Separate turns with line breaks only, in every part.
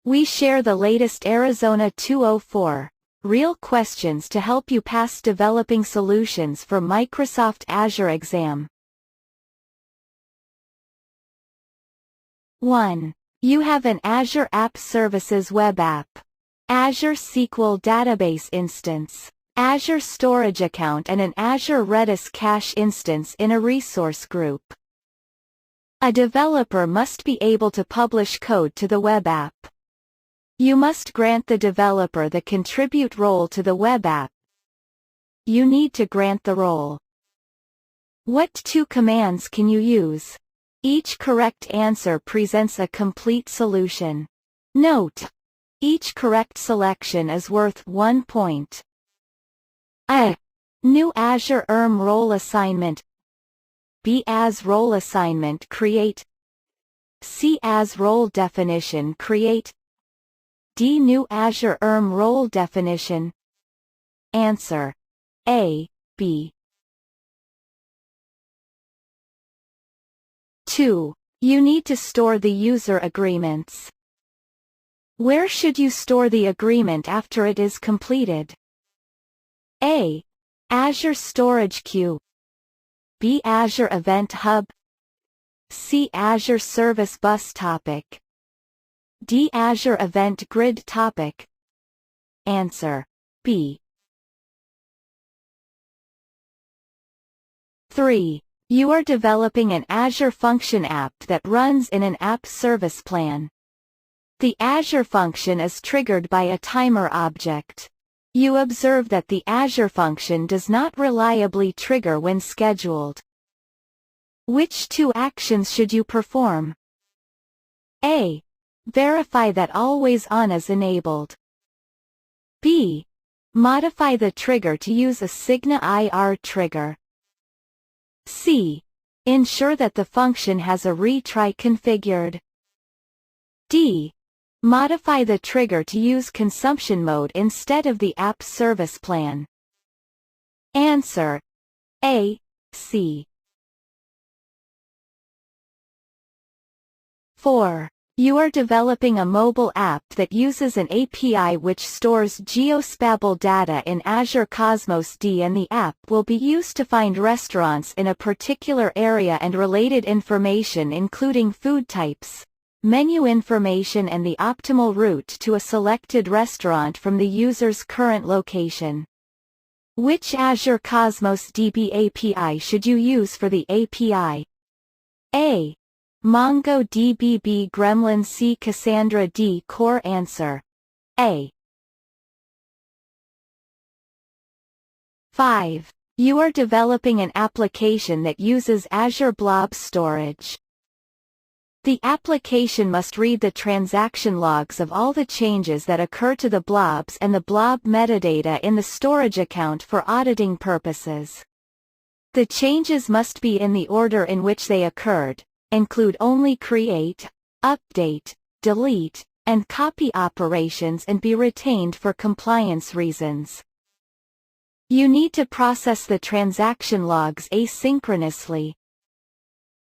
We share the latest Arizona 204 real questions to help you pass developing solutions for Microsoft Azure exam. 1. You have an Azure App Services web app, Azure SQL database instance, Azure storage account and an Azure Redis cache instance in a resource group. A developer must be able to publish code to the web app. You must grant the developer the contribute role to the web app. You need to grant the role. What two commands can you use? Each correct answer presents a complete solution. Note: each correct selection is worth 1 point. A. New Azure role assignment. B. As role assignment create. C. As role definition create. D. New Azure role definition. Answer: A, B. 2. You need to store the user agreements. Where should you store the agreement after it is completed? A. Azure Storage Queue. B. Azure Event Hub. C. Azure Service Bus Topic. D. Azure Event Grid Topic. Answer: B. 3. You are developing an Azure Function app that runs in an app service plan. The Azure function is triggered by a timer object. You observe that the Azure function does not reliably trigger when scheduled. Which two actions should you perform? A. Verify that Always On is enabled. B. Modify the trigger to use a Cigna IR trigger. C. Ensure that the function has a retry configured. D. Modify the trigger to use consumption mode instead of the app service plan. Answer: A, C. 4. You are developing a mobile app that uses an API which stores geospatial data in Azure Cosmos D, and the app will be used to find restaurants in a particular area and related information including food types, menu information and the optimal route to a selected restaurant from the user's current location. Which Azure Cosmos DB API should you use for the API? A. MongoDB. B. Gremlin. C. Cassandra. D. Core. Answer: A. 5. You are developing an application that uses Azure Blob Storage. The application must read the transaction logs of all the changes that occur to the blobs and the blob metadata in the storage account for auditing purposes. The changes must be in the order in which they occurred, include only create, update, delete, and copy operations, and be retained for compliance reasons. You need to process the transaction logs asynchronously.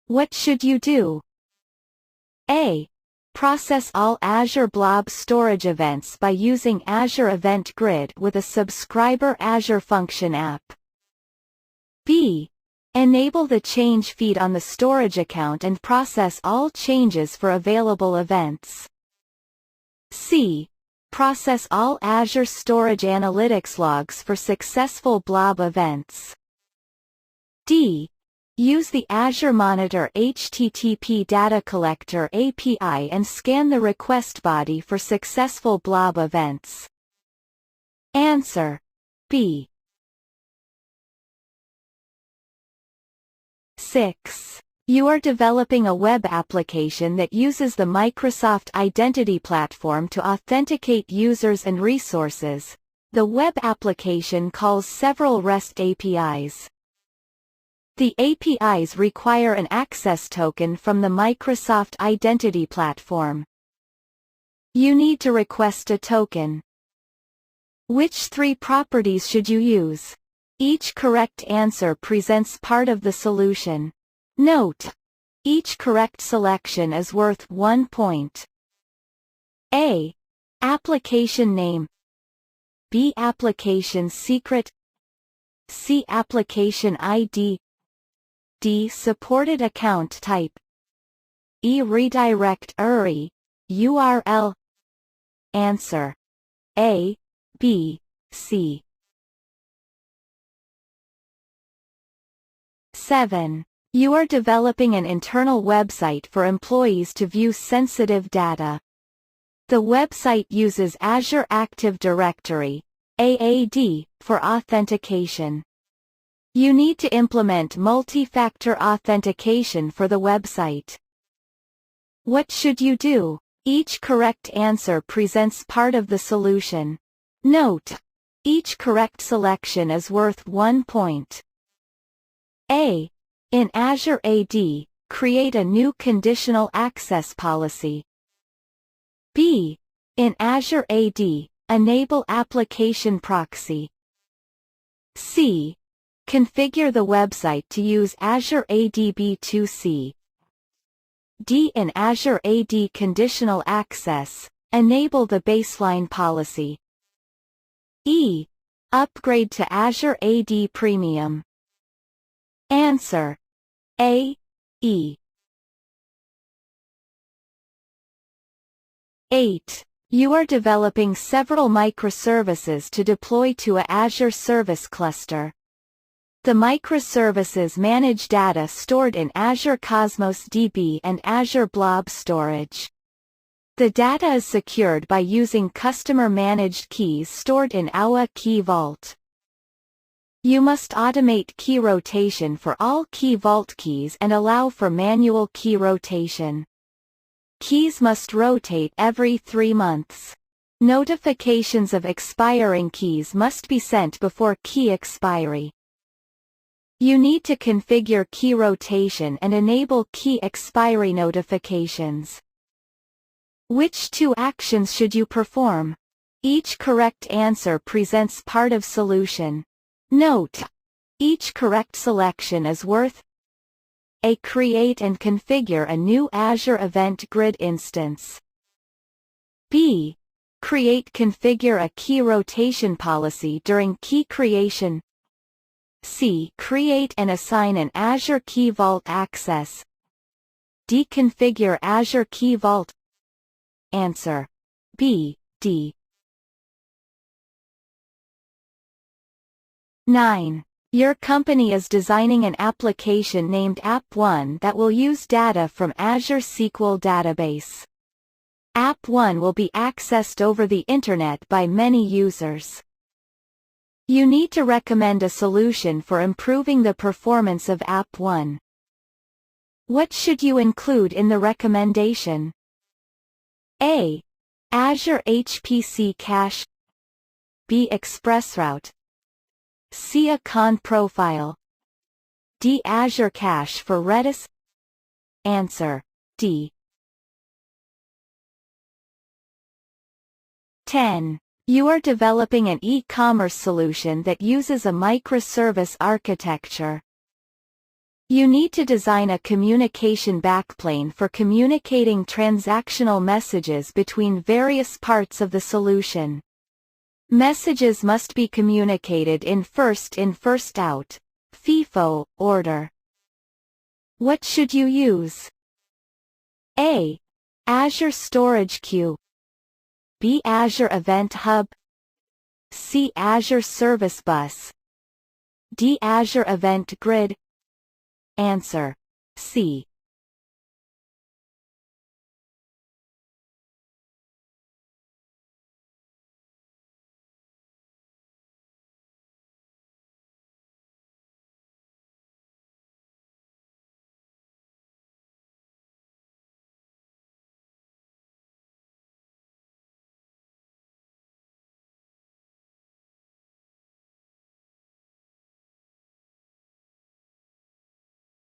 What should you do? A. Process all Azure Blob Storage events by using Azure Event Grid with a subscriber Azure Function app. B. Enable the change feed on the storage account and process all changes for available events. C. Process all Azure Storage Analytics logs for successful blob events. D. Use the Azure Monitor HTTP Data Collector API and scan the request body for successful blob events. Answer: B. 6. You are developing a web application that uses the Microsoft Identity Platform to authenticate users and resources. The web application calls several REST APIs. The APIs require an access token from the Microsoft Identity Platform. You need to request a token. Which three properties should you use? Each correct answer presents part of the solution. Note: each correct selection is worth 1 point. A. Application name. B. Application secret. C. Application ID. D. Supported account type. E. Redirect URL. Answer: A, B, C. 7. You are developing an internal website for employees to view sensitive data. The website uses Azure Active Directory (AAD) for authentication. You need to implement multi-factor authentication for the website. What should you do? Each correct answer presents part of the solution. Note: each correct selection is worth 1 point. A. In Azure AD, create a new conditional access policy. B. In Azure AD, enable application proxy. C. Configure the website to use Azure AD B2C. D. In Azure AD conditional access, enable the baseline policy. E. Upgrade to Azure AD Premium. Answer: A, E. 8. You are developing several microservices to deploy to a Azure service cluster. The microservices manage data stored in Azure Cosmos DB and Azure Blob Storage. The data is secured by using customer-managed keys stored in AWA Key Vault. You must automate key rotation for all key vault keys and allow for manual key rotation. Keys must rotate every 3 months. Notifications of expiring keys must be sent before key expiry. You need to configure key rotation and enable key expiry notifications. Which 2 actions should you perform? Each correct answer presents part of solution. Note: each correct selection is worth A. Create and configure a new Azure Event Grid instance. B. Create configure a key rotation policy during key creation. C. Create and assign an Azure Key Vault access. D. Configure Azure Key Vault. Answer: B, D. 9. Your company is designing an application named App1 that will use data from Azure SQL Database. App1 will be accessed over the Internet by many users. You need to recommend a solution for improving the performance of App1. What should you include in the recommendation? A. Azure HPC Cache. B. ExpressRoute. C. A Con profile. D. Azure Cache for Redis. Answer: D. 10. You are developing an e-commerce solution that uses a microservice architecture. You need to design a communication backplane for communicating transactional messages between various parts of the solution. Messages must be communicated in first out (FIFO) order. What should you use? A. Azure Storage Queue. B. Azure Event Hub. C. Azure Service Bus. D. Azure Event Grid. Answer: C.